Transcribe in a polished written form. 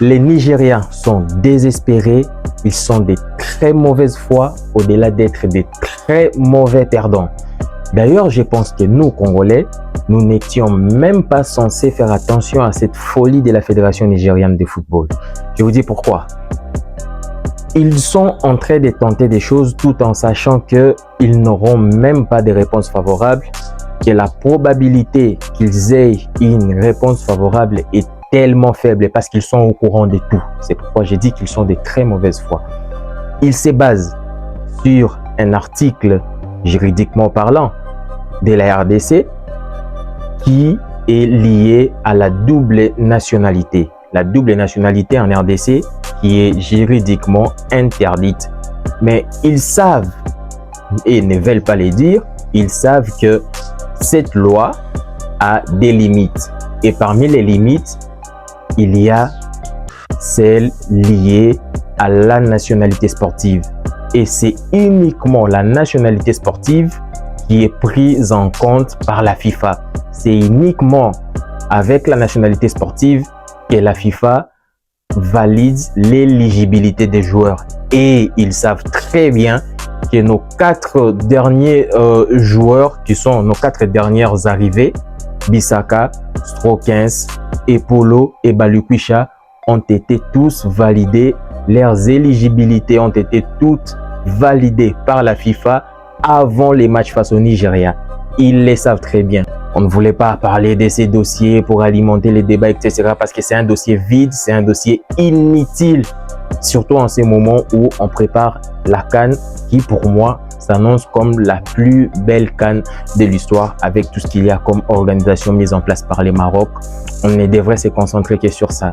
Les Nigériens sont désespérés, ils sont de très mauvaise foi, au-delà d'être des très mauvais perdants. D'ailleurs, je pense que nous, Congolais, nous n'étions même pas censés faire attention à cette folie de la Fédération nigériane de football. Je vous dis pourquoi. Ils sont en train de tenter des choses tout en sachant qu'ils n'auront même pas de réponse favorable, que la probabilité qu'ils aient une réponse favorable est tellement faible parce qu'ils sont au courant de tout. C'est pourquoi j'ai dit qu'ils sont de très mauvaise foi. Ils se basent sur un article juridiquement parlant de la RDC qui est lié à la double nationalité. La double nationalité en RDC qui est juridiquement interdite. Mais ils savent, et ne veulent pas le dire, ils savent que cette loi a des limites. Et parmi les limites, il y a celles liées à la nationalité sportive. Et c'est uniquement la nationalité sportive qui est prise en compte par la FIFA. C'est uniquement avec la nationalité sportive que la FIFA valide l'éligibilité des joueurs. Et ils savent très bien que nos 4 derniers joueurs, qui sont nos 4 dernières arrivées, Bissaka, Strokens, Epolo et Balukwisha, ont été tous validés. Leurs éligibilités ont été toutes validées par la FIFA avant les matchs face au Nigeria. Ils les savent très bien. On ne voulait pas parler de ces dossiers pour alimenter les débats, etc. parce que c'est un dossier vide, c'est un dossier inutile. Surtout en ces moments où on prépare la CAN qui, pour moi, s'annonce comme la plus belle CAN de l'histoire avec tout ce qu'il y a comme organisation mise en place par les Maroc. On ne devrait se concentrer que sur ça.